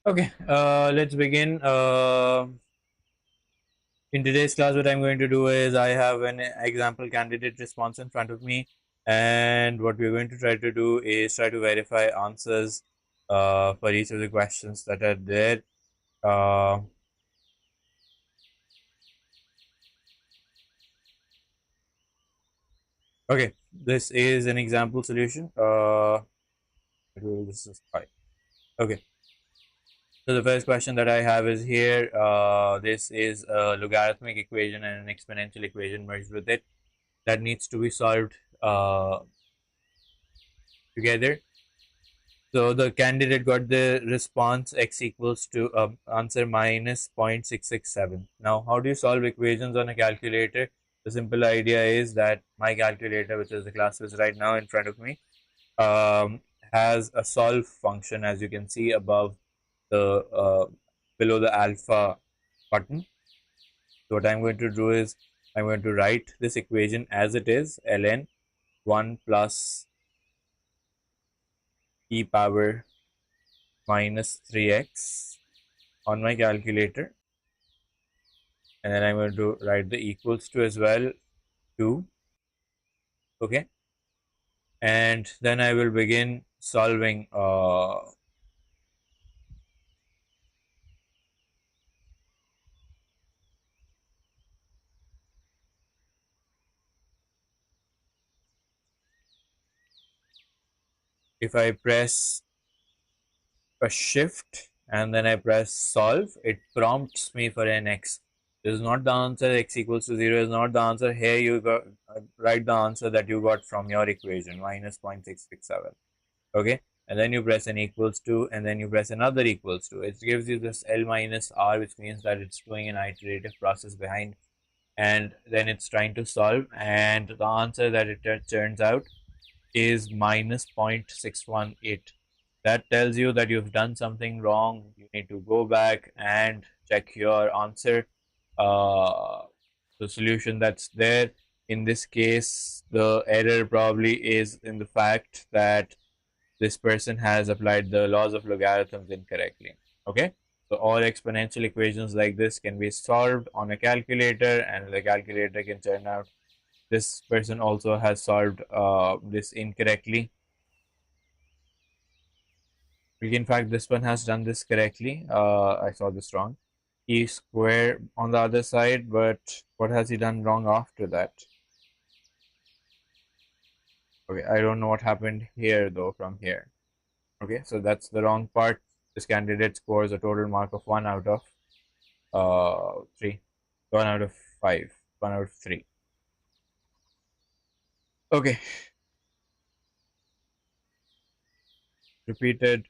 Okay, let's begin. In today's class, what I'm going to do is I have an example candidate response in front of me, and what we're going to try to do is try to verify answers for each of the questions that are there. Uh, okay, this is an example solution. This is fine. Okay, so the first question that I have is here. This is a logarithmic equation and an exponential equation merged with it that needs to be solved together. So the candidate got the response x equals to answer minus 0.667. Now, how do you solve equations on a calculator? The simple idea is that my calculator, which is the class is right now in front of me, um, has a solve function, as you can see above the below the alpha button. So what I'm going to do is I'm going to write this equation as it is, ln 1 plus e power minus 3x on my calculator, and then I'm going to write the equals to as well, 2. Okay, and then I will begin solving. If I press a shift and then I press solve, it prompts me for an x. This is not the answer. X equals to 0 is not the answer. Here you got write the answer that you got from your equation, minus 0.667. Okay, and then you press an equals to, and then you press another equals to. It gives you this L minus R, which means that it's doing an iterative process behind, and then it's trying to solve, and the answer that it turns out is minus 0.618. That tells you that you've done something wrong. You need to go back and check your answer, uh, the solution that's there. In this case, the error probably is in the fact that this person has applied the laws of logarithms incorrectly. Okay, so all exponential equations like this can be solved on a calculator, and the calculator can turn out this person also has solved this incorrectly. In fact, this one has done this correctly. I saw this wrong. E square on the other side, but what has he done wrong after that? Okay, I don't know what happened here though from here. Okay, so that's the wrong part. This candidate scores a total mark of 1 out of 3. 1 out of 5. 1 out of 3. Okay, repeated.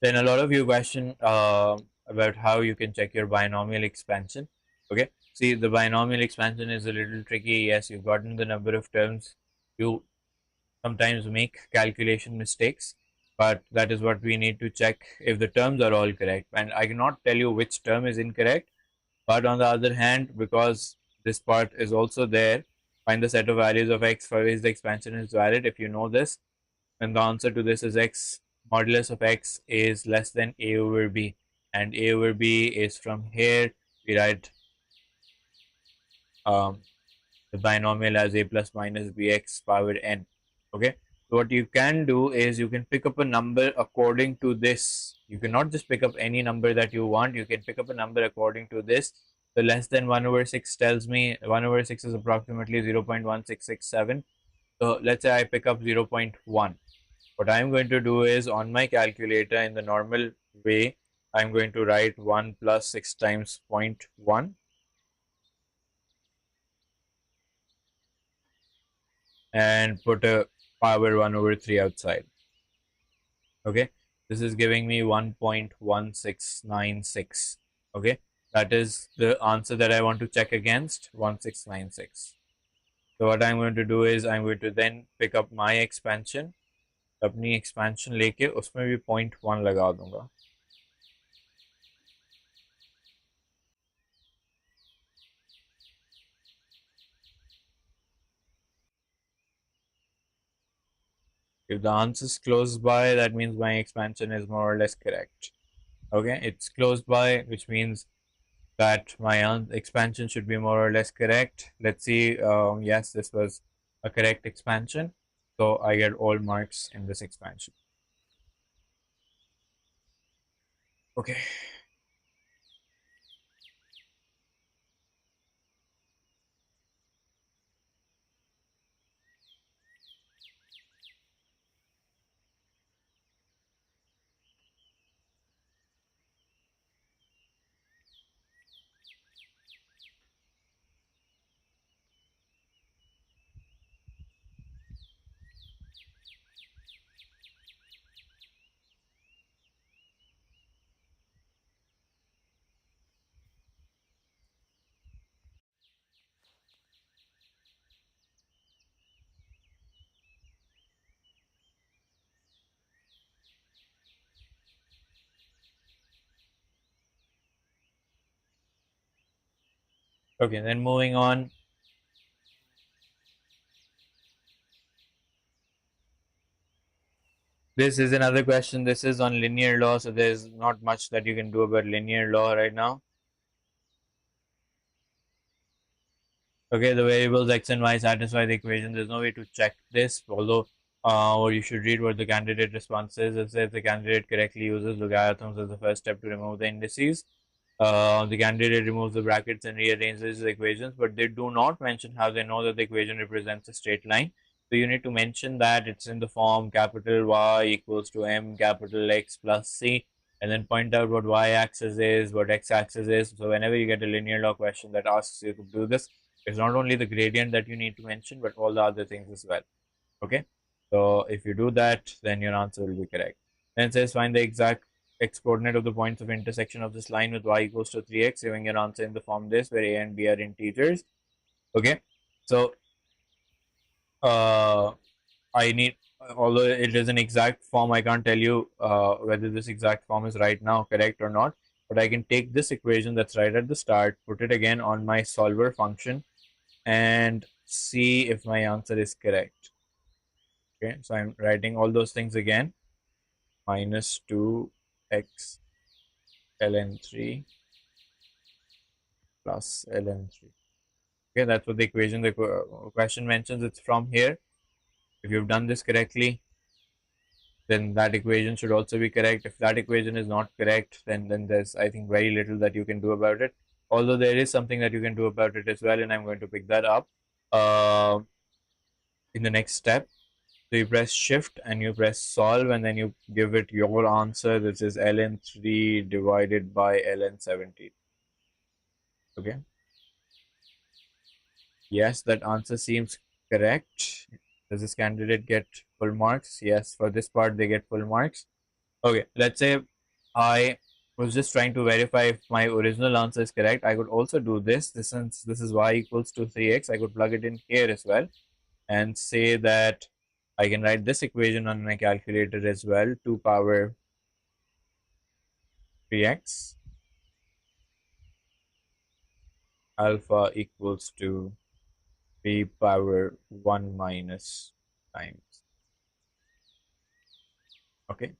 Then a lot of you question about how you can check your binomial expansion. Okay, see, the binomial expansion is a little tricky. Yes, you've gotten the number of terms. You sometimes make calculation mistakes, but that is what we need to check if the terms are all correct. And I cannot tell you which term is incorrect, but on the other hand, because this part is also there, find the set of values of x for which the expansion is valid. If you know this, then the answer to this is x modulus of x is less than a over b, and a over b is from here. We write um, the binomial as a plus minus bx power n. Okay, so what you can do is you can pick up a number according to this. You cannot just pick up any number that you want. You can pick up a number according to this. The less than 1 over 6 tells me 1 over 6 is approximately 0.1667. So let's say I pick up 0.1. What I'm going to do is on my calculator in the normal way, I'm going to write 1 plus 6 times 0.1 and put a power 1 over 3 outside. Okay, this is giving me 1.1696. Okay, that is the answer that I want to check against, 1696. So what I'm going to do is I'm going to then pick up my expansion. अपनी expansion लेके उसमें भी 0.1 लगा दूंगा. If the answer is close by, that means my expansion is more or less correct. Okay, it's close by, which means that my expansion should be more or less correct. Let's see. Yes, this was a correct expansion. So I get all marks in this expansion. Okay. Okay, then moving on. This is another question. This is on linear law, so there's not much that you can do about linear law right now. Okay, the variables x and y satisfy the equation. There's no way to check this, although or you should read what the candidate response is. It says the candidate correctly uses logarithms as the first step to remove the indices. The candidate removes the brackets and rearranges the equations, but they do not mention how they know that the equation represents a straight line. So you need to mention that it's in the form capital Y equals to M capital X plus C, and then point out what y-axis is, what x-axis is. So whenever you get a linear law question that asks you to do this, it's not only the gradient that you need to mention, but all the other things as well. Okay, so if you do that, then your answer will be correct. Then it says find the exact x coordinate of the points of intersection of this line with y equals to 3x, giving your answer in the form this, where a and b are integers. Okay, so uh, I need, although it is an exact form, I can't tell you whether this exact form is right now correct or not, but I can take this equation that's right at the start, put it again on my solver function, and see if my answer is correct. Okay, so I'm writing all those things again. Minus 2x ln3 plus ln3. Okay, that's what the equation, the question mentions. It's from here. If you've done this correctly, then that equation should also be correct. If that equation is not correct, then there's, I think, very little that you can do about it. Although there is something that you can do about it as well, and I'm going to pick that up in the next step. So you press shift and you press solve, and then you give it your answer. This is ln3 divided by ln17. Okay. Yes, that answer seems correct. Does this candidate get full marks? Yes, for this part they get full marks. Okay, let's say I was just trying to verify if my original answer is correct. I could also do this. Since this is y equals to 3x, I could plug it in here as well and say that I can write this equation on my calculator as well. 2 power 3x alpha equals to 3 power 1 minus times. Okay,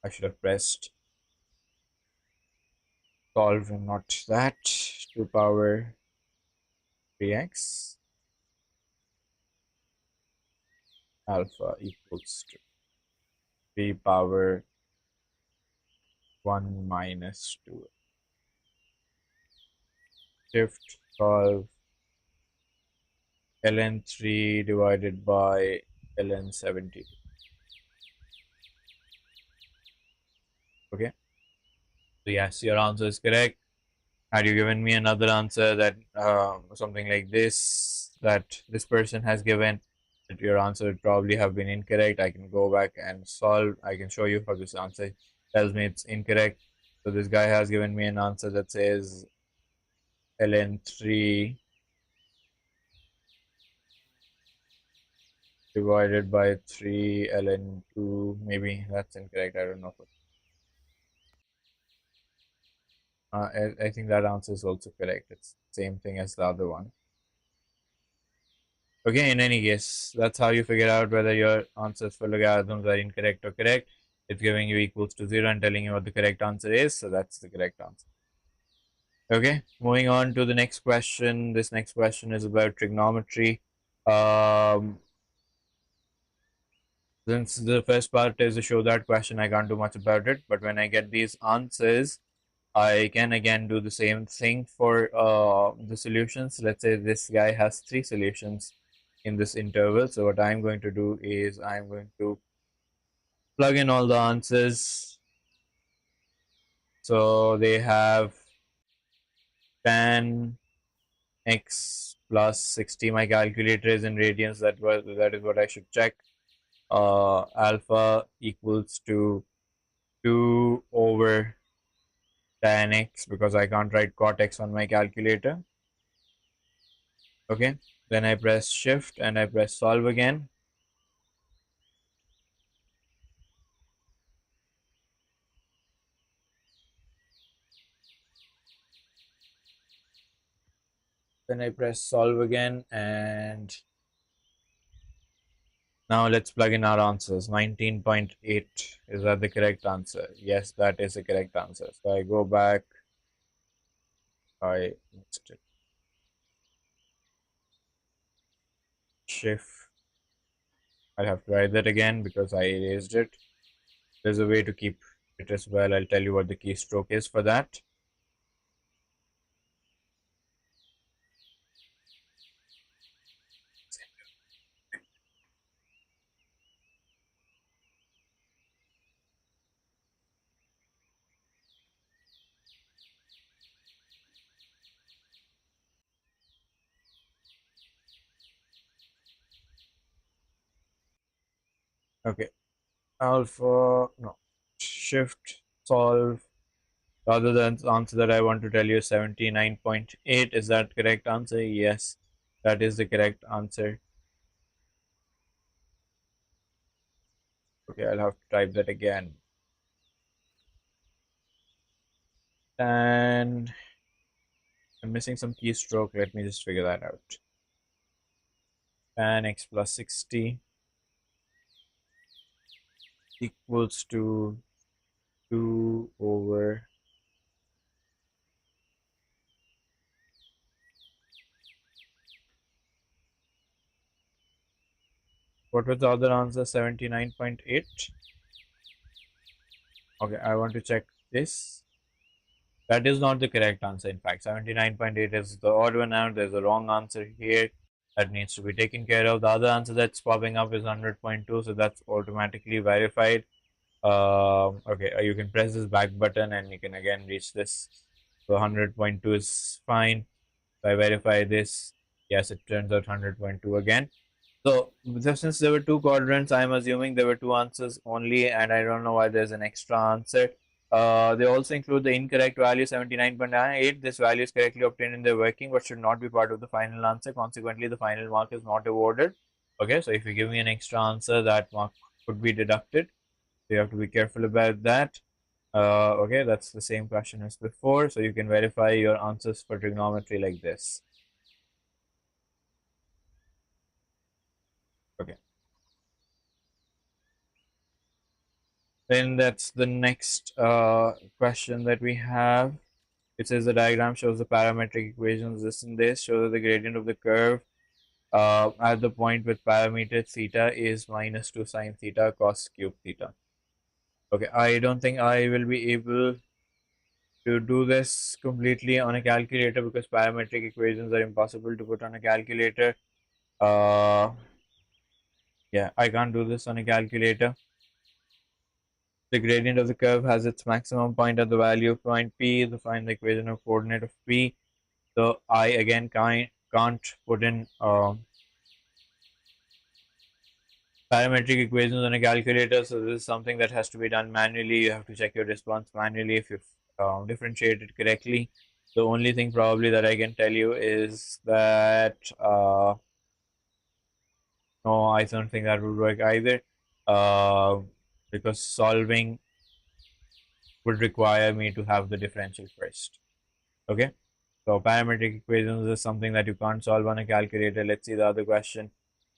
I should have pressed solve and not that. 2 power 3x alpha equals to 3 power 1 minus 2. Shift solve ln3 divided by ln70. Okay, so yes, your answer is correct. Had you given me another answer that something like this, that this person has given, that your answer would probably have been incorrect, I can go back and solve. I can show you how this answer tells me it's incorrect. So this guy has given me an answer that says ln3 divided by 3 ln2. Maybe that's incorrect. I don't know. I think that answer is also correct. It's the same thing as the other one. Okay, in any case, that's how you figure out whether your answers for logarithms are incorrect or correct. It's giving you equals to 0 and telling you what the correct answer is. So that's the correct answer. Okay, moving on to the next question. This next question is about trigonometry. Since the first part is to show that question, I can't do much about it. But when I get these answers, I can again do the same thing for the solutions. Let's say this guy has 3 solutions in this interval. So what I'm going to do is I'm going to plug in all the answers. So they have tan x plus 60. My calculator is in radians. That is what I should check. Alpha equals to 2 over tan x, because I can't write cot x on my calculator. Okay, then I press shift and I press solve again. Then I press solve again, and now let's plug in our answers. 19.8, is that the correct answer? Yes, that is the correct answer. So I go back, I missed it. Shift, I'll have to write that again because I erased it. There's a way to keep it as well. I'll tell you what the keystroke is for that. Okay, alpha, no, shift, solve. Rather than the answer that I want to tell you is 79.8. Is that correct answer? Yes, that is the correct answer. Okay, I'll have to type that again. And I'm missing some keystroke. Let me just figure that out. Tan x plus 60 equals to 2 over what was the other answer? 79.8. Okay, I want to check this. That is not the correct answer. In fact, 79.8 is the odd one out. There's a wrong answer here that needs to be taken care of. The other answer that's popping up is 100.2, so that's automatically verified. Okay, you can press this back button and you can again reach this. So 100.2 is fine. If I verify this, yes, it turns out 100.2 again. So since there were 2 quadrants, I'm assuming there were 2 answers only, and I don't know why there's an extra answer. They also include the incorrect value 79.98. This value is correctly obtained in the working but should not be part of the final answer. Consequently, the final mark is not awarded. Okay, so if you give me an extra answer, that mark could be deducted. So you have to be careful about that. Okay, that's the same question as before. So you can verify your answers for trigonometry like this. Okay. Then that's the next question that we have. It says the diagram shows the parametric equations. This and this shows that the gradient of the curve at the point with parameter theta is minus 2 sine theta cos cube theta. Okay, I don't think I will be able to do this completely on a calculator because parametric equations are impossible to put on a calculator. Yeah, I can't do this on a calculator. The gradient of the curve has its maximum point at the value of point P. To find the equation of coordinate of P. So I again can't put in parametric equations on a calculator. So this is something that has to be done manually. You have to check your response manually if you've differentiated correctly. The only thing probably that I can tell you is that no, I don't think that would work either, because solving would require me to have the differential first. Okay, so parametric equations is something that you can't solve on a calculator. Let's see the other question.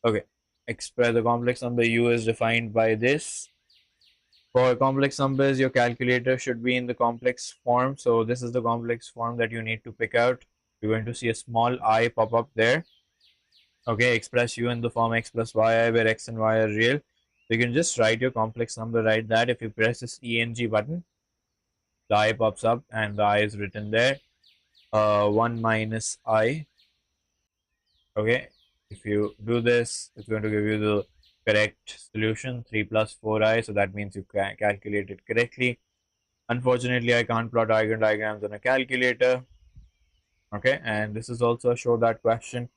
Okay, express the complex number u is defined by this. For complex numbers, your calculator should be in the complex form. So this is the complex form that you need to pick out. You're going to see a small I pop up there. Okay, express u in the form x plus yi, where x and y are real. So you can just write your complex number, write that. If you press this ENG button, the I pops up and the I is written there. 1 minus I. Okay, if you do this, it's going to give you the correct solution, 3 plus 4i. So that means you can calculate it correctly. Unfortunately, I can't plot Eigen diagrams on a calculator. Okay, and this is also a show that question.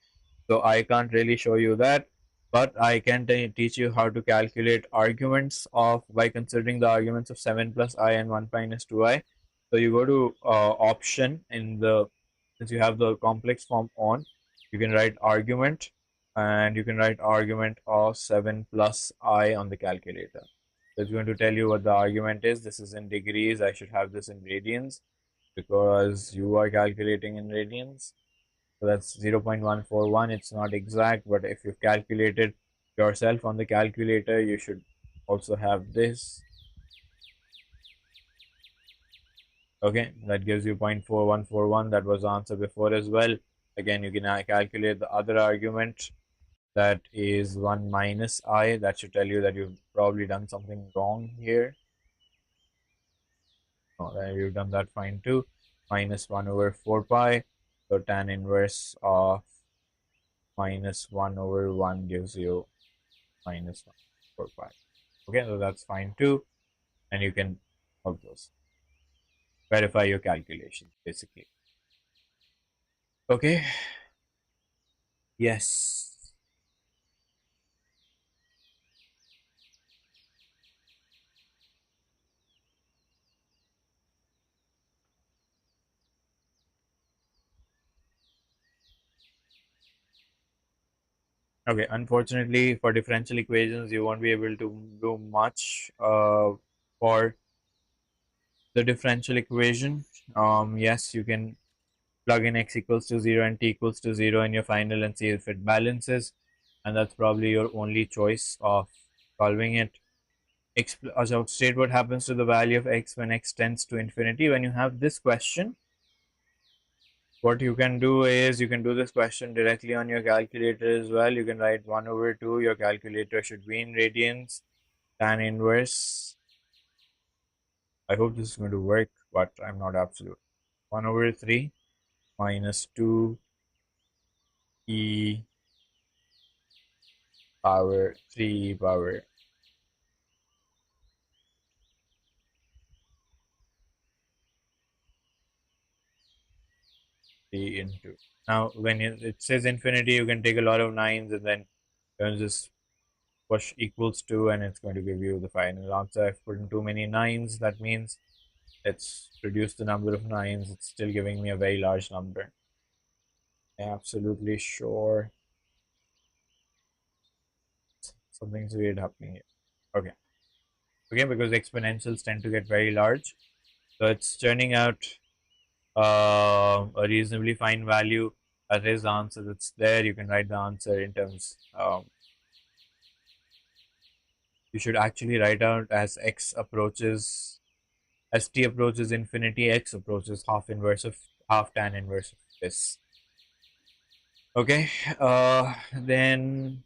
So I can't really show you that, but I can teach you how to calculate arguments of by considering the arguments of 7 plus I and 1 minus 2i. So you go to option in the, since you have the complex form on, you can write argument, and you can write argument of 7 plus I on the calculator. So it's going to tell you what the argument is. This is in degrees. I should have this in radians because you are calculating in radians. So that's 0.141. It's not exact, but if you've calculated yourself on the calculator, you should also have this. Okay, that gives you 0.4141. That was the answer before as well. Again, you can calculate the other argument. That is 1 minus I. That should tell you that you've probably done something wrong here. Oh, you've done that fine too. Minus 1 over 4 pi. So tan inverse of minus 1 over 1 gives you minus 1 over 4 pi. Okay, so that's fine too. And you can of those verify your calculations basically. Okay. Yes. Okay, unfortunately for differential equations, you won't be able to do much for the differential equation. Yes, you can plug in x equals to 0 and t equals to 0 in your final and see if it balances, and that's probably your only choice of solving it. So state what happens to the value of x when x tends to infinity. When you have this question, what you can do is you can do this question directly on your calculator as well. You can write 1 over 2. Your calculator should be in radians. Tan inverse. I hope this is going to work, but I'm not absolute. 1 over 3 minus 2 e power 3 power into. Now, when it says infinity, you can take a lot of nines and then you can just push equals to, and it's going to give you the final answer. I've put in too many nines. That means let's reduce the number of nines. It's still giving me a very large number. Absolutely sure something's weird happening here. Okay. Okay, because exponentials tend to get very large. So it's turning out a reasonably fine value. That is the answer that's there. You can write the answer in terms. You should actually write out as x approaches, as t approaches infinity, x approaches half inverse of half tan inverse of this. Okay, then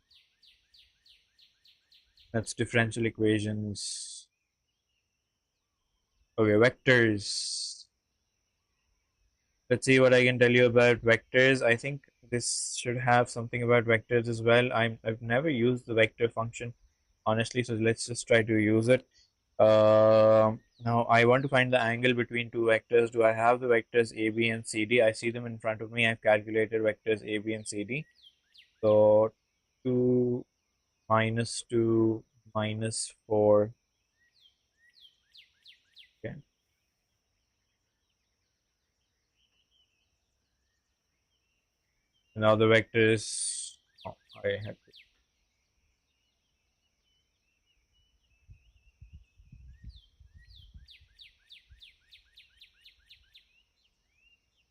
that's differential equations. Okay, vectors. Let's see what I can tell you about vectors. I think this should have something about vectors as well. I've never used the vector function honestly, so let's just try to use it. Now I want to find the angle between two vectors. Do I have the vectors a, b, and c, d? I see them in front of me. I've calculated vectors a, b, and c, d. So 2 minus 2 minus 4. Okay. Now the vectors. Oh, I have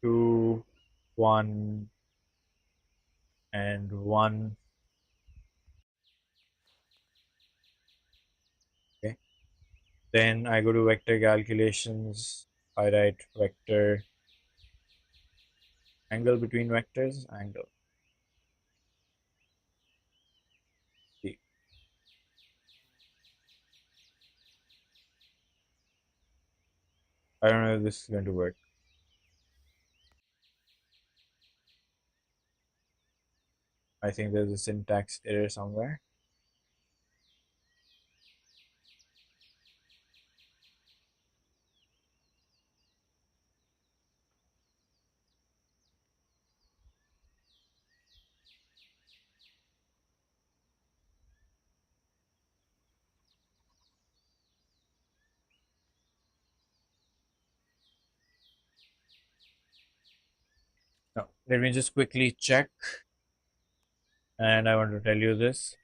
2, 1, and 1. Okay. Then I go to vector calculations. I write vector angle between vectors, angle. See. I don't know if this is going to work. I think there's a syntax error somewhere. No, let me just quickly check. And I want to tell you this.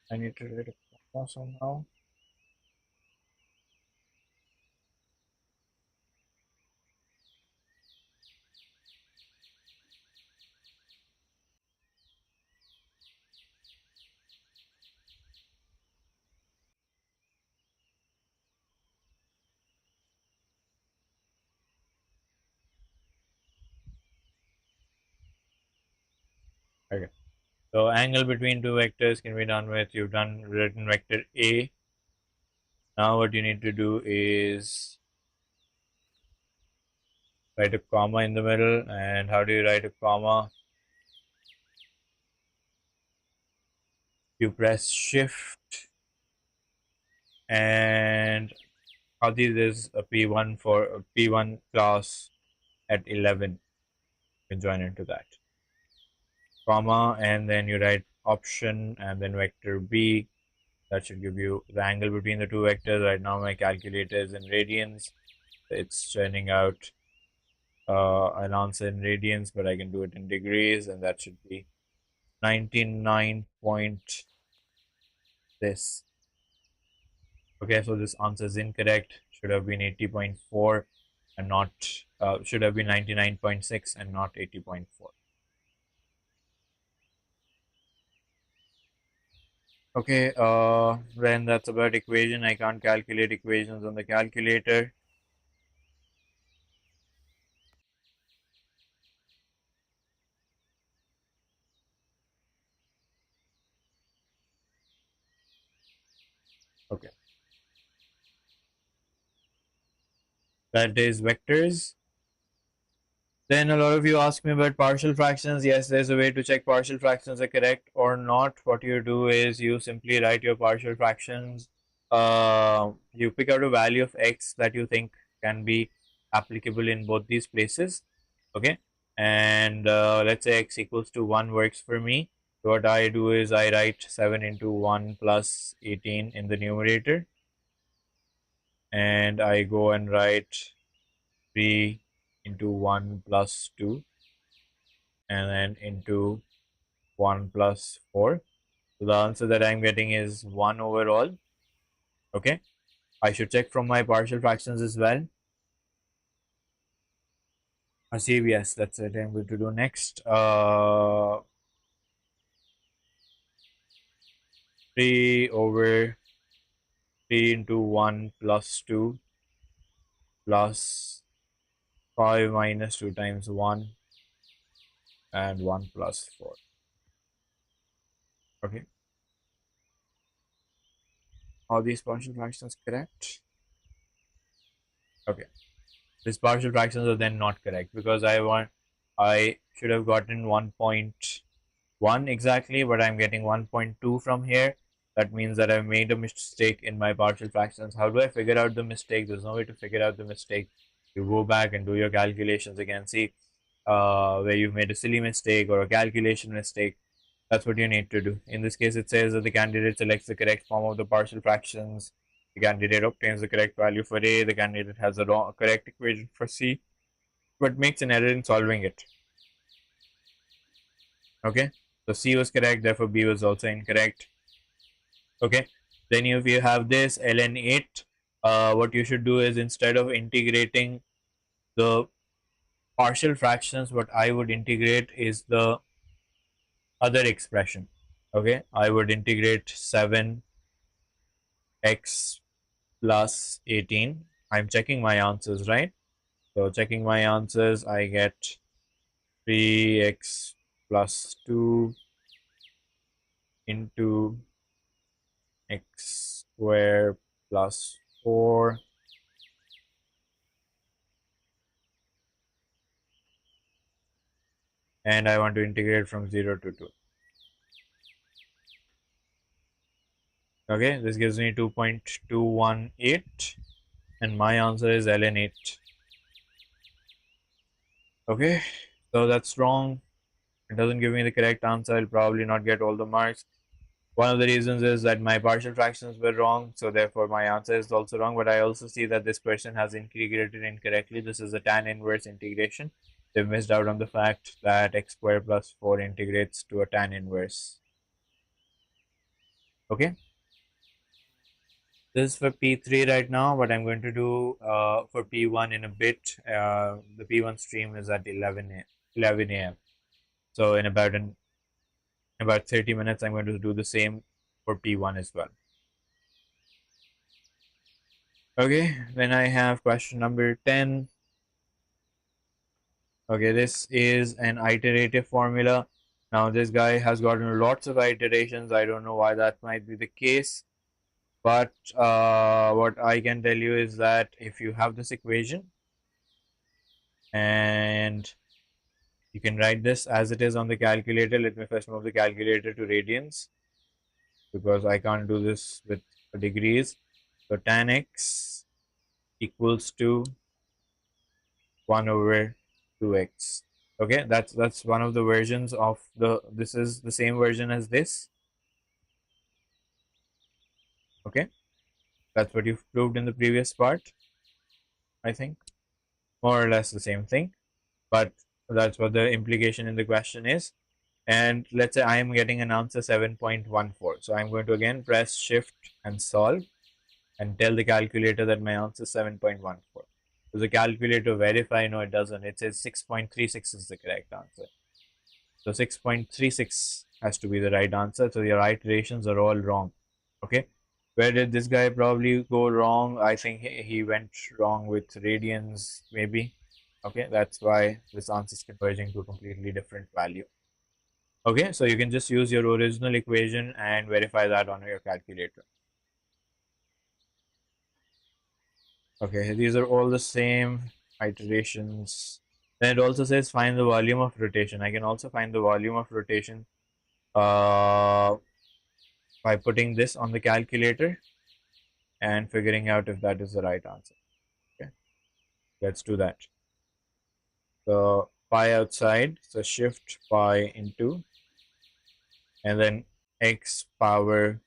I need to write a comma somehow. Okay. So angle between two vectors can be done with, you've done written vector A. Now what you need to do is write a comma in the middle. And how do you write a comma? You press shift, and Adi, there's a P1 for a P1 class at 11. You can join into that. Comma, and then you write option and then vector B. That should give you the angle between the two vectors. Right now my calculator is in radians. It's churning out an answer in radians, but I can do it in degrees, and that should be 99 point this. Okay, so this answer is incorrect. Should have been 80.4 and not, should have been 99.6 and not 80.4. Okay, then that's about equation. I can't calculate equations on the calculator. Okay, that is vectors. Then a lot of you ask me about partial fractions. Yes, there's a way to check partial fractions are correct or not. What you do is you simply write your partial fractions. You pick out a value of x that you think can be applicable in both these places. Okay, and let's say x equals to 1 works for me. So what I do is I write 7 into 1 plus 18 in the numerator, and I go and write 3 into 1 plus 2 and then into 1 plus 4. So the answer that I'm getting is 1 overall. Okay, I should check from my partial fractions as well. See, yes, that's it. I'm going to do next. 3 over 3 into 1 plus 2 plus 5 minus 2 times 1 and 1 plus 4. Okay. Are these partial fractions correct? Okay. These partial fractions are then not correct because I should have gotten 1.1 exactly, but I'm getting 1.2 from here. That means that I've made a mistake in my partial fractions. How do I figure out the mistake? There's no way to figure out the mistake. You go back and do your calculations again. See where you've made a silly mistake or a calculation mistake. That's what you need to do. In this case, it says that the candidate selects the correct form of the partial fractions. The candidate obtains the correct value for A. The candidate has a correct equation for C, but makes an error in solving it. Okay, so C was correct, therefore B was also incorrect. Okay, then if you have this ln8, what you should do is instead of integrating the partial fractions, what I would integrate is the other expression. Okay, I would integrate 7x plus 18. I'm checking my answers, right? So checking my answers, I get 3x plus 2 into x squared plus 4 and I want to integrate from 0 to 2. Okay, this gives me 2.218 and my answer is ln8. Okay, so that's wrong. It doesn't give me the correct answer. I'll probably not get all the marks. One of the reasons is that my partial fractions were wrong, so therefore my answer is also wrong. But I also see that this person has integrated incorrectly. This is a tan inverse integration. They've missed out on the fact that x squared plus 4 integrates to a tan inverse. Okay. This is for P3 right now, but I'm going to do for P1 in a bit. The P1 stream is at 11 a.m. So in about 30 minutes, I'm going to do the same for P1 as well. Okay, then I have question number 10. Okay, this is an iterative formula. Now this guy has gotten lots of iterations. I don't know why that might be the case. But what I can tell you is that if you have this equation and you can write this as it is on the calculator. Let me first move the calculator to radians because I can't do this with degrees. So tan x equals to 1 over 2x. Okay, that's one of the versions of this is the same version as this. Okay, that's what you've proved in the previous part. I think more or less the same thing, but that's what the implication in the question is. And let's say I am getting an answer 7.14. So I'm going to again press shift and solve and tell the calculator that my answer is 7.14. Does the calculator verify? No, it doesn't. It says 6.36 is the correct answer. So 6.36 has to be the right answer. So your iterations are all wrong. Okay. Where did this guy probably go wrong? I think he went wrong with radians, maybe. Okay, that's why this answer is converging to a completely different value. Okay, so you can just use your original equation and verify that on your calculator. Okay, these are all the same iterations. Then it also says find the volume of rotation. I can also find the volume of rotation by putting this on the calculator and figuring out if that is the right answer. Okay, let's do that. So pi outside, so shift pi into, and then x power,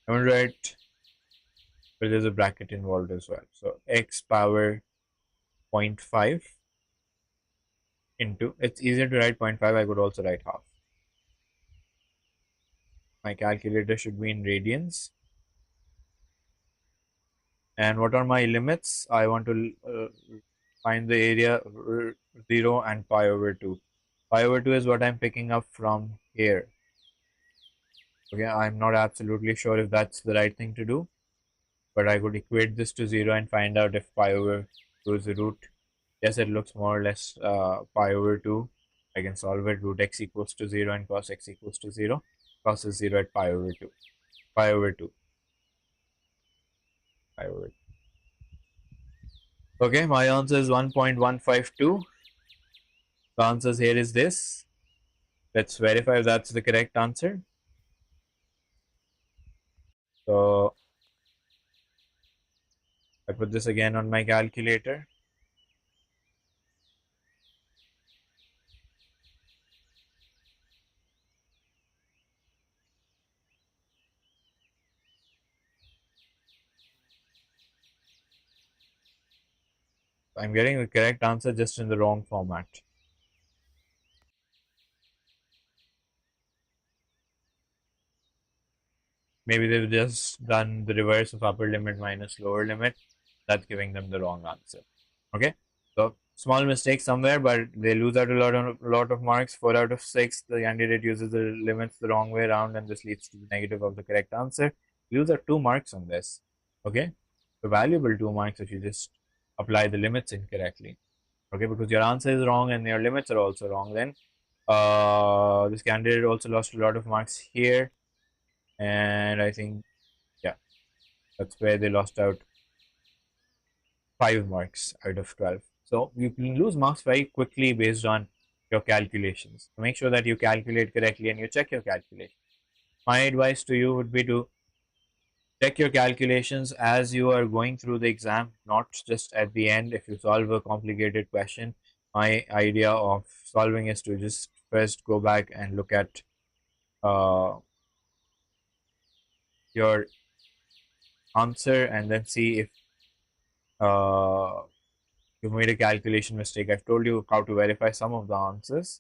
I'm going to write, but there's a bracket involved as well. So x power 0.5 into, it's easier to write 0.5, I could also write half. My calculator should be in radians. And what are my limits? I want to find the area 0 and pi over 2. Pi over 2 is what I'm picking up from here. Okay, I'm not absolutely sure if that's the right thing to do, but I could equate this to 0 and find out if pi over 2 is the root. Yes, it looks more or less pi over 2. I can solve it. Root x equals to 0 and cos x equals to 0. Cos is 0 at pi over 2. Pi over 2. Pi over 2. Okay, my answer is 1.152. The answer here is this. Let's verify if that's the correct answer. So I put this again on my calculator. I'm getting the correct answer just in the wrong format. Maybe they've just done the reverse of upper limit minus lower limit. That's giving them the wrong answer. Okay, so small mistake somewhere, but they lose out a lot of marks. 4 out of 6. The candidate uses the limits the wrong way around, and this leads to the negative of the correct answer. You lose out 2 marks on this. Okay, so valuable 2 marks if you just apply the limits incorrectly. Okay, because your answer is wrong and your limits are also wrong. Then this candidate also lost a lot of marks here, and I think, yeah, that's where they lost out 5 marks out of 12. So you can lose marks very quickly based on your calculations. So make sure that you calculate correctly and you check your calculation. My advice to you would be to check your calculations as you are going through the exam, not just at the end. If you solve a complicated question, my idea of solving is to just first go back and look at your answer and then see if you made a calculation mistake. I've told you how to verify some of the answers.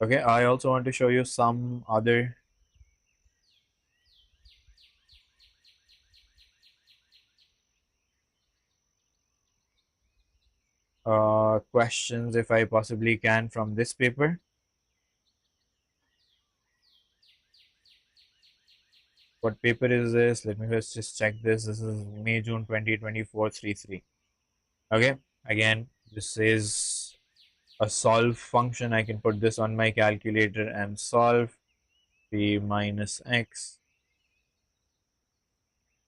Okay, I also want to show you some other questions if I possibly can from this paper. What paper is this? Let me first just check this. This is May, June 2024, 3-3. Okay, again, this is a solve function. I can put this on my calculator and solve. 3 minus x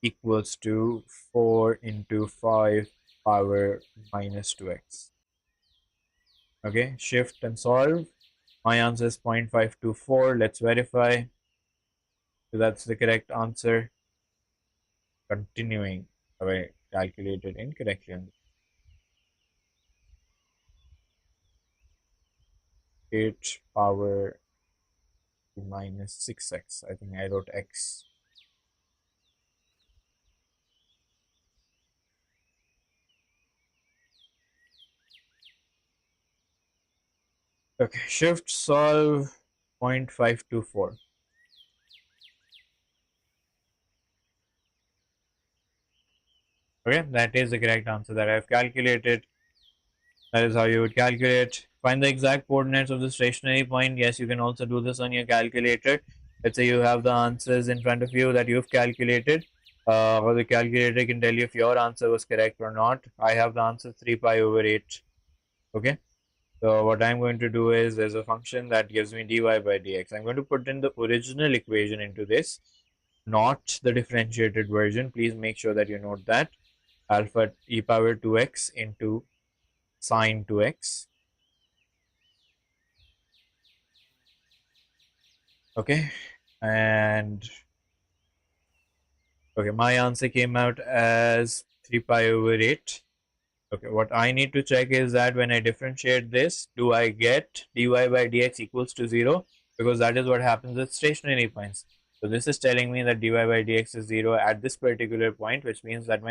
equals to 4 into 5 power minus 2x. Okay, shift and solve. My answer is 0.524. Let's verify. So that's the correct answer. Continuing. I calculated incorrectly. 8 power minus 6x. I think I wrote x. Okay, shift solve 0.524. Okay, that is the correct answer that I've calculated. That is how you would calculate. Find the exact coordinates of the stationary point. Yes, you can also do this on your calculator. Let's say you have the answers in front of you that you've calculated. Or the calculator can tell you if your answer was correct or not. I have the answer 3 pi over 8. Okay. So what I'm going to do is there's a function that gives me dy by dx. I'm going to put in the original equation into this, not the differentiated version. Please make sure that you note that. Alpha e power 2x into sine 2x. Okay, and okay, my answer came out as 3 pi over 8. Okay, what I need to check is that when I differentiate this, do I get dy by dx equals to 0? Because that is what happens with stationary points. So this is telling me that dy by dx is 0 at this particular point, which means that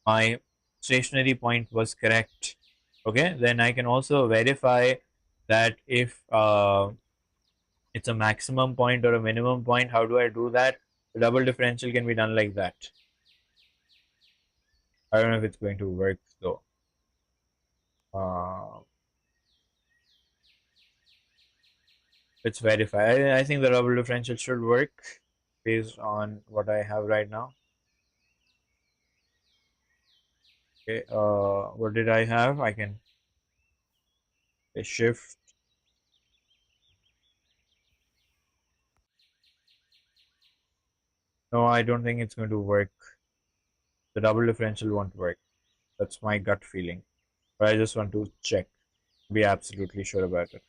my stationary point was correct. Okay, then I can also verify that if it's a maximum point or a minimum point. How do I do that? The double differential can be done like that. I don't know if it's going to work though. Let's verify. I think the double differential should work based on what I have right now. Okay, what did I have? I can shift. No, I don't think it's going to work. The double differential won't work. That's my gut feeling. But I just want to check, be absolutely sure about it.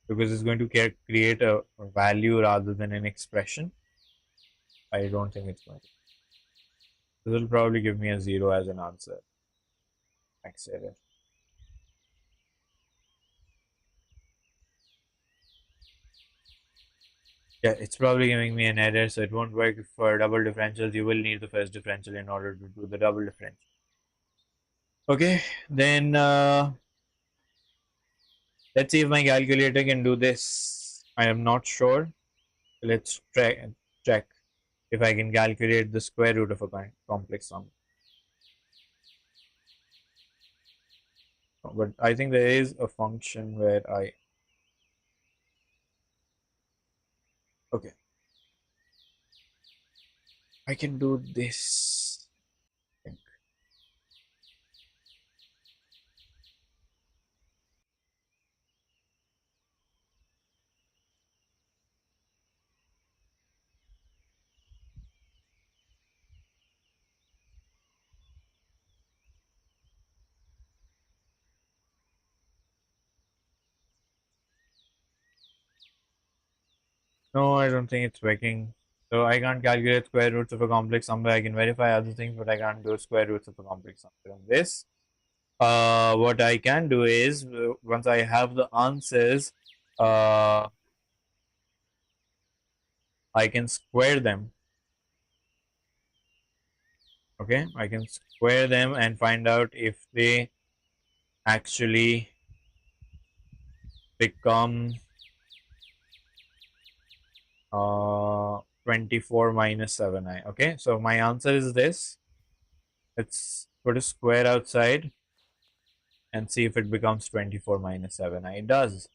Because it's going to create a value rather than an expression. I don't think it's going to. This will probably give me a 0 as an answer. Max error. Yeah, it's probably giving me an error, so it won't work for double differentials. You will need the first differential in order to do the double differential. Okay, then let's see if my calculator can do this. I am not sure. Let's check if I can calculate the square root of a complex number. But I think there is a function where okay, I can do this. No, I don't think it's working. So I can't calculate square roots of a complex number. I can verify other things, but I can't do square roots of a complex number. On this, what I can do is once I have the answers, uh, I can square them. Okay, I can square them and find out if they actually become 24 minus 7i. Okay, so my answer is this. Let's put a square outside and see if it becomes 24 minus 7i. It does.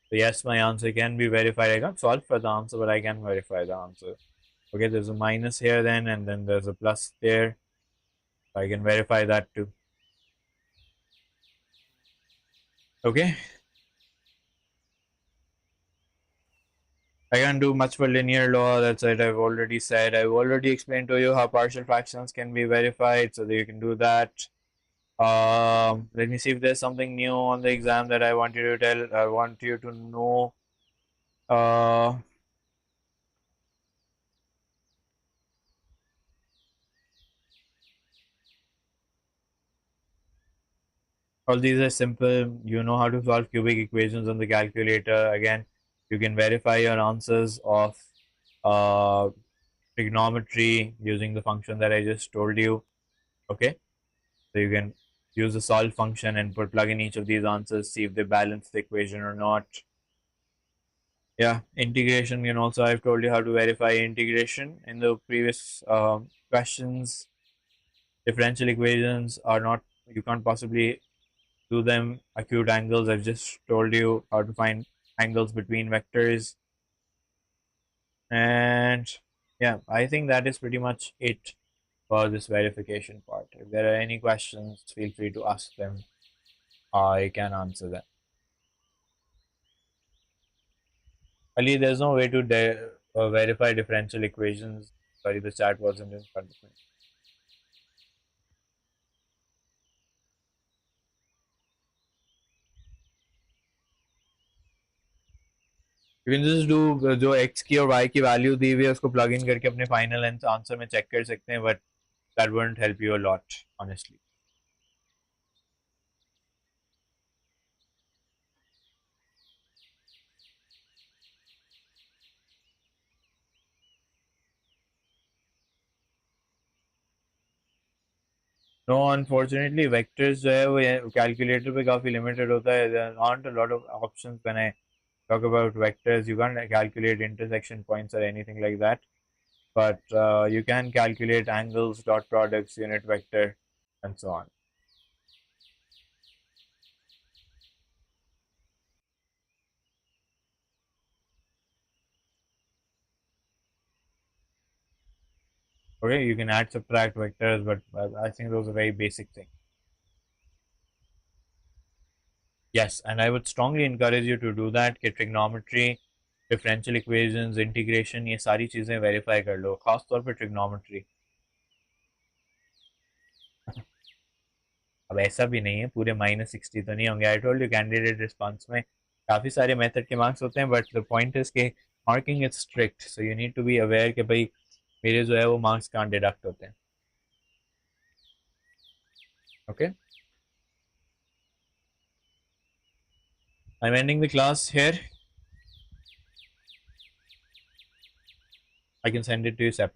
So yes, my answer can be verified. I can't solve for the answer, but I can verify the answer. Okay, there's a minus here then, and then there's a plus there. So I can verify that too. Okay. I can't do much for linear law. That's it. I've already said. I've already explained to you how partial fractions can be verified, so that you can do that. Let me see if there's something new on the exam that I want you to tell. I want you to know. Uh, all these are simple. You know how to solve cubic equations on the calculator. Again, you can verify your answers of uh, trigonometry using the function that I just told you. Okay, so you can use the solve function and plug in each of these answers, see if they balance the equation or not. Yeah, integration. You know, also I've told you how to verify integration in the previous questions. Differential equations are not, you can't possibly do them acute angles. I've just told you how to find angles between vectors. And yeah, I think that is pretty much it for this verification part. If there are any questions, feel free to ask them. I can answer them. Ali, there's no way to verify differential equations. Sorry, the chat wasn't in front of me. You can just do जो x की और y की value दी हुई है उसको plug in करके अपने final answer में check कर सकते हैं, but that won't help you a lot, honestly. No, unfortunately, vectors जो है वो calculator पे काफी limited होता है. There aren't a lot of options when I talk about vectors. You can't calculate intersection points or anything like that, but you can calculate angles, dot products, unit vector, and so on. Okay, you can add, subtract vectors, but I think those are very basic things. Yes, and I would strongly encourage you to do that कि trigonometry, differential equations, integration, ये सारी चीज़ें verify कर लो, खास तौर पे trigonometry. अब ऐसा भी नहीं है पूरे -60 तो नहीं होंगे. I told you candidate response में काफ़ी सारे मेथड के मार्क्स होते हैं, बट द पॉइंट इज के marking is strict, so you need to be aware कि भाई मेरे जो है वो मार्क्स कहाँ डिडक्ट होते हैं. Okay, I am ending the class here. I can send it to you separately.